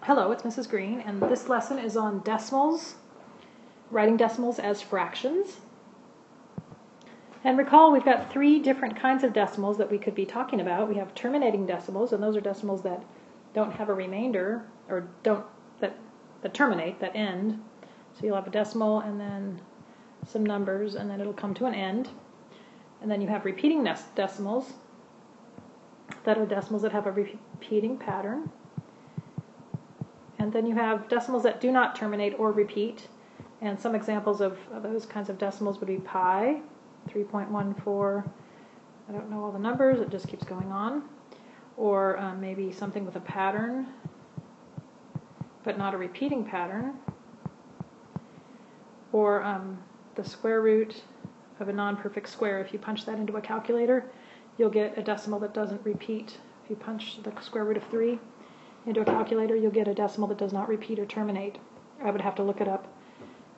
Hello, it's Mrs. Green, and this lesson is on decimals, writing decimals as fractions. And recall, we've got three different kinds of decimals that we could be talking about. We have terminating decimals, and those are decimals that don't have a remainder, or that terminate, that end. So you'll have a decimal and then some numbers, and then it'll come to an end. And then you have repeating decimals that are decimals that have a repeating pattern. And then you have decimals that do not terminate or repeat. And some examples of those kinds of decimals would be pi, 3.14, I don't know all the numbers, it just keeps going on. Or maybe something with a pattern, but not a repeating pattern. Or the square root of a non-perfect square. If you punch that into a calculator, you'll get a decimal that doesn't repeat. If you punch the square root of 3 into a calculator, you'll get a decimal that does not repeat or terminate. I would have to look it up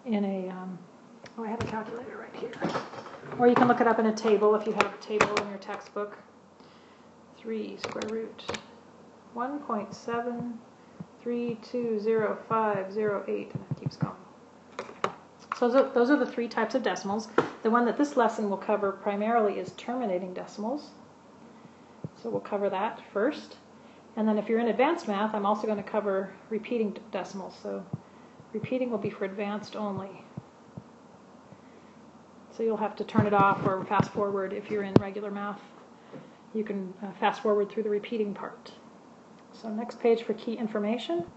in a, I have a calculator right here. Or you can look it up in a table if you have a table in your textbook. 3 square root 1.73205008, and it keeps going. So those are the three types of decimals. The one that this lesson will cover primarily is terminating decimals. So we'll cover that first. And then if you're in advanced math, I'm also going to cover repeating decimals. So repeating will be for advanced only. So you'll have to turn it off or fast forward. If you're in regular math, you can fast forward through the repeating part. So next page for key information.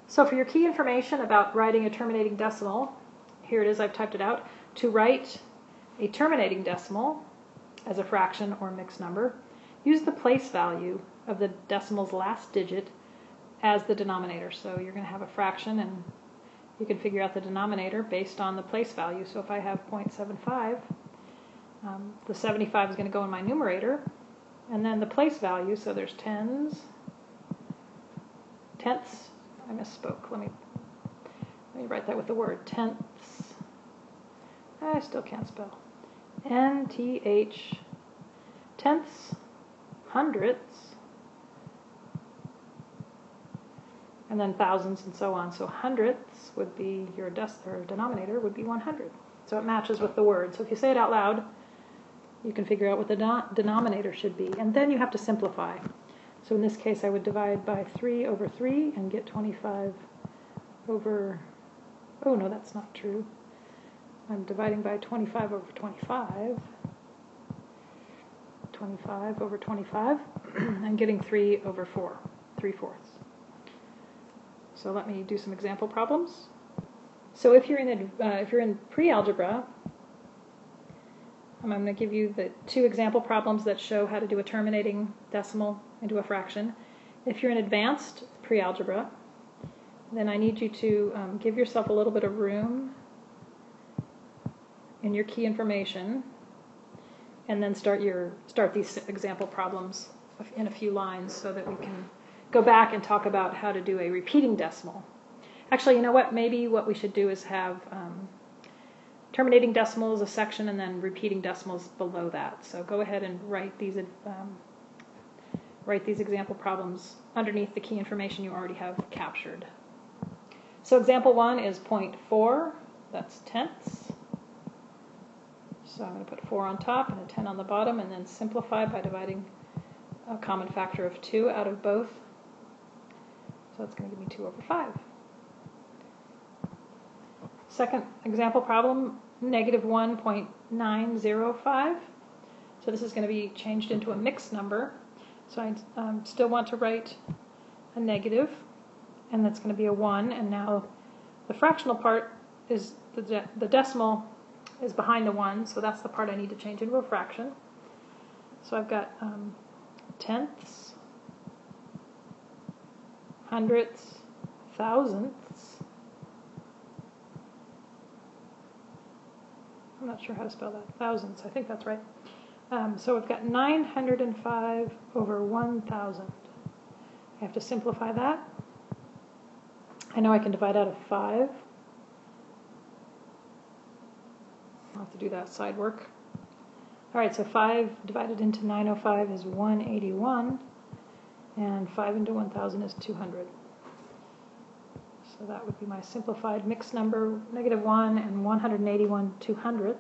So for your key information about writing a terminating decimal, here it is, I've typed it out. To write a terminating decimal as a fraction or mixed number, use the place value of the decimal's last digit as the denominator. So you're going to have a fraction, and you can figure out the denominator based on the place value. So if I have 0.75, the 75 is going to go in my numerator, and then the place value, so there's tenths, I misspoke, let me write that with the word, tenths, I still can't spell, N-T-H, tenths, hundredths, and then thousands and so on. So hundredths would be your denominator would be 100. So it matches with the word. So if you say it out loud, you can figure out what the denominator should be. And then you have to simplify. So in this case, I would divide by 3 over 3 and get 25 over, oh no, that's not true. I'm dividing by 25 over 25. 25 over 25. I'm getting 3 over 4, 3/4. So let me do some example problems. So if you're in pre-algebra, I'm going to give you the 2 example problems that show how to do a terminating decimal into a fraction. If you're in advanced pre-algebra, then I need you to give yourself a little bit of room in your key information, and then start these example problems in a few lines so that we can go back and talk about how to do a repeating decimal. Actually, you know what? Maybe what we should do is have terminating decimals, a section, and then repeating decimals below that. So go ahead and write these example problems underneath the key information you already have captured. So example 1 is 0.4, that's tenths. So I'm going to put 4 on top and a 10 on the bottom, and then simplify by dividing a common factor of 2 out of both. So that's going to give me 2 over 5. Second example problem, negative 1.905. So this is going to be changed into a mixed number. So I still want to write a negative, and that's going to be a 1. And now the fractional part is the decimal is behind the 1, so that's the part I need to change into a fraction. So I've got tenths, hundredths, thousandths. I'm not sure how to spell that. Thousandths, I think that's right. So we've got 905 over 1,000. I have to simplify that. I know I can divide out of 5. I'll have to do that side work. All right, so 5 divided into 905 is 181, and 5 into 1,000 is 200. So that would be my simplified mixed number, -1 and 181/200.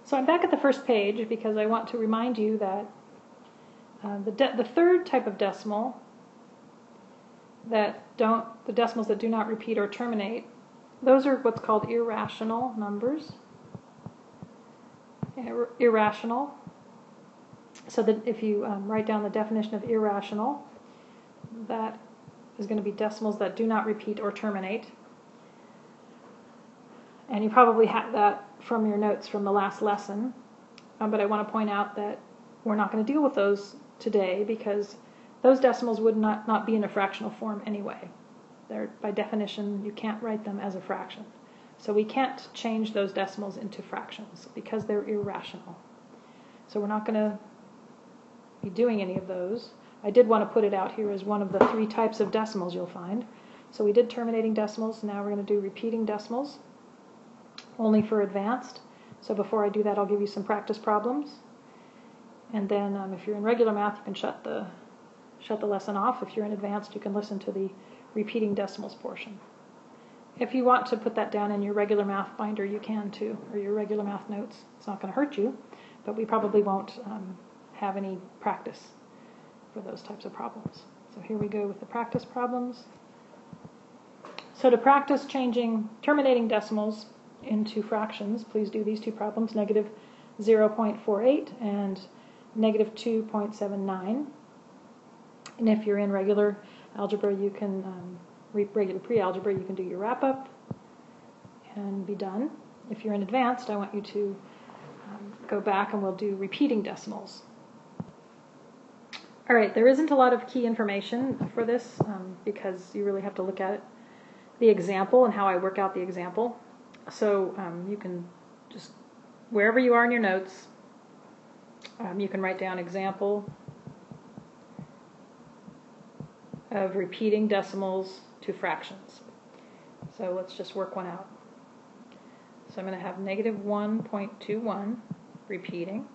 So I'm back at the first page because I want to remind you that the third type of decimal, the decimals that do not repeat or terminate, those are what's called irrational numbers. Irrational. So that if you write down the definition of irrational, that is going to be decimals that do not repeat or terminate. And you probably have that from your notes from the last lesson. But I want to point out that we're not going to deal with those today because those decimals would not be in a fractional form anyway. They're, by definition, you can't write them as a fraction. So we can't change those decimals into fractions because they're irrational. So we're not going to be doing any of those. I did want to put it out here as one of the 3 types of decimals you'll find. So we did terminating decimals, now we're going to do repeating decimals, only for advanced. So before I do that, I'll give you some practice problems. And then if you're in regular math, you can shut the lesson off. If you're in advanced, you can listen to the repeating decimals portion. If you want to put that down in your regular math binder, you can too, or your regular math notes. It's not going to hurt you, but we probably won't have any practice for those types of problems. So here we go with the practice problems. So to practice terminating decimals into fractions, please do these 2 problems, -0.48 and -2.79. And if you're in regular algebra, you can, regular pre-algebra, you can do your wrap-up and be done. If you're in advanced, I want you to go back and we'll do repeating decimals. All right, there isn't a lot of key information for this because you really have to look at the example and how I work out the example. So you can just, wherever you are in your notes, you can write down example of repeating decimals to fractions. So let's just work one out. So I'm going to have -1.21 repeating.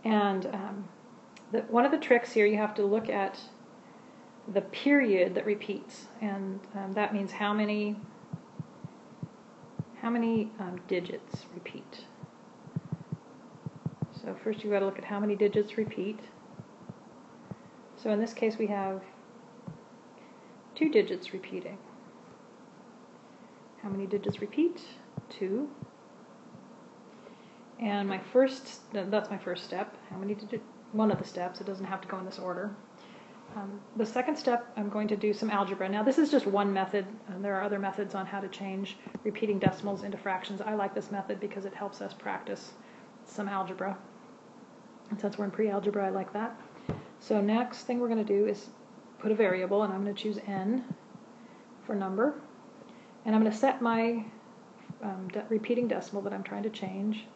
And one of the tricks here, you have to look at the period that repeats, and that means how many digits repeat. So first you've got to look at how many digits repeat. So in this case we have 2 digits repeating. How many digits repeat? 2. And that's my first step. How many digits? One of the steps. It doesn't have to go in this order. The second step, I'm going to do some algebra. Now this is just one method, and there are other methods on how to change repeating decimals into fractions. I like this method because it helps us practice some algebra. And since we're in pre-algebra, I like that. So next thing we're going to do is put a variable, and I'm going to choose n for number. And I'm going to set my repeating decimal that I'm trying to change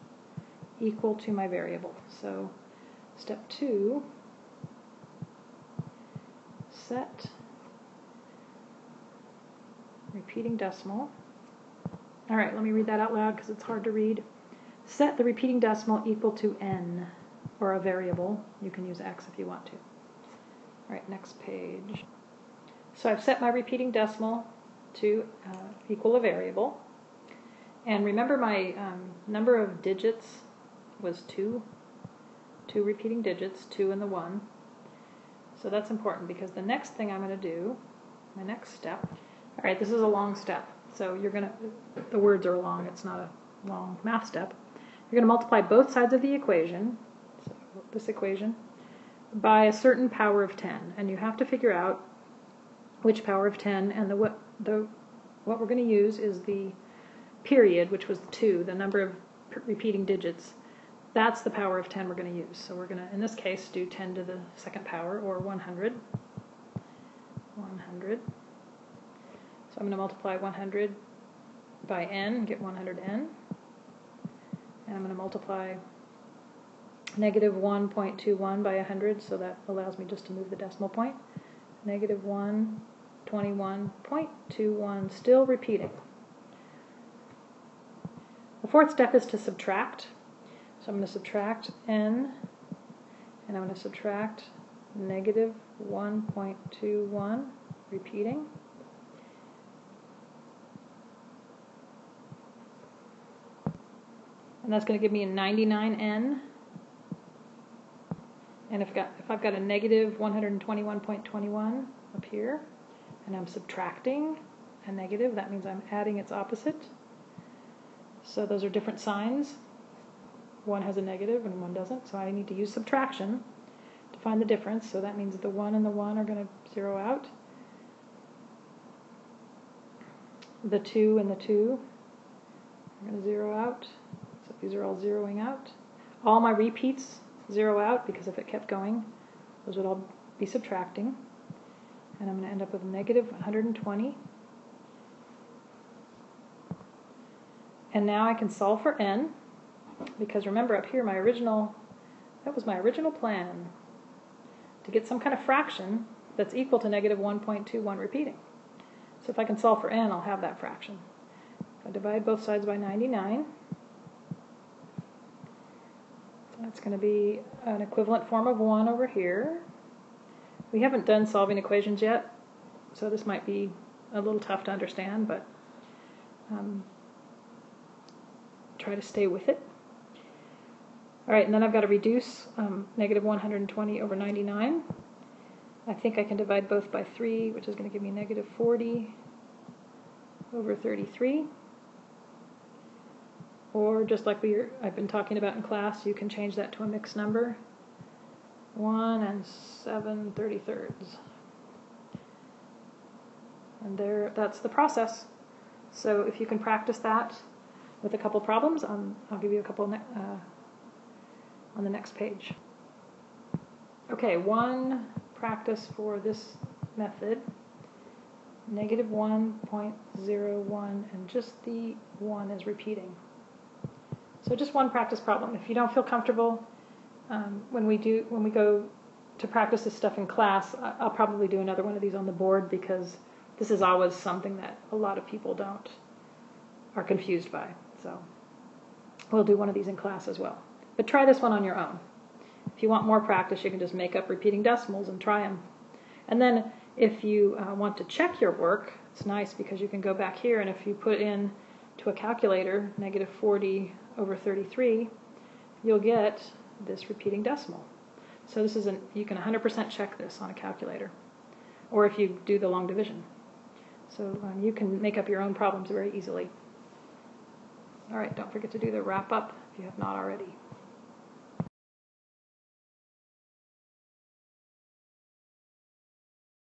equal to my variable. So step 2, set repeating decimal. All right, let me read that out loud because it's hard to read. Set the repeating decimal equal to n, or a variable. You can use x if you want to. All right, next page. So I've set my repeating decimal to equal a variable. And remember my number of digits was 2 repeating digits, 2 and the 1. So that's important because the next thing I'm going to do, my next step, all right, this is a long step. So the words are long, it's not a long math step. You're going to multiply both sides of the equation, so this equation, by a certain power of 10. And you have to figure out which power of 10, and what we're going to use is the period, which was 2, the number of repeating digits. That's the power of 10 we're going to use. So we're going to, in this case, do 10 to the second power, or 100. 100. So I'm going to multiply 100 by n, get 100n. And I'm going to multiply -1.21 by 100, so that allows me just to move the decimal point. -121.21, still repeating. The fourth step is to subtract. So I'm going to subtract n, and I'm going to subtract negative 1.21 repeating. And that's going to give me a 99n. And if I've got a negative 121.21 up here, and I'm subtracting a negative, that means I'm adding its opposite. So those are different signs. One has a negative and one doesn't, so I need to use subtraction to find the difference. So that means the 1 and the 1 are going to zero out. The 2 and the 2 are going to zero out. So these are all zeroing out. All my repeats zero out, because if it kept going, those would all be subtracting. And I'm going to end up with negative 120. And now I can solve for n, because remember up here that was my original plan, to get some kind of fraction that's equal to negative 1.21 repeating. So if I can solve for n, I'll have that fraction. If I divide both sides by 99, that's going to be an equivalent form of 1 over here. We haven't done solving equations yet, so this might be a little tough to understand, but try to stay with it. All right, and then I've got to reduce negative 120 over 99. I think I can divide both by 3, which is going to give me negative 40 over 33. Or just like I've been talking about in class, you can change that to a mixed number. 1 and 7/33. And that's the process. So if you can practice that with a couple problems, I'll give you a couple on the next page. Okay, one practice for this method. Negative 1.01, and just the 1 is repeating. So just one practice problem. If you don't feel comfortable when we go to practice this stuff in class, I'll probably do another one of these on the board, because this is always something that a lot of people are confused by. So we'll do one of these in class as well. But try this one on your own. If you want more practice, you can just make up repeating decimals and try them. And then if you want to check your work, it's nice because you can go back here, and if you put in to a calculator negative 40 over 33, you'll get this repeating decimal. So this is you can 100% check this on a calculator, or if you do the long division. So you can make up your own problems very easily. All right, don't forget to do the wrap up if you have not already.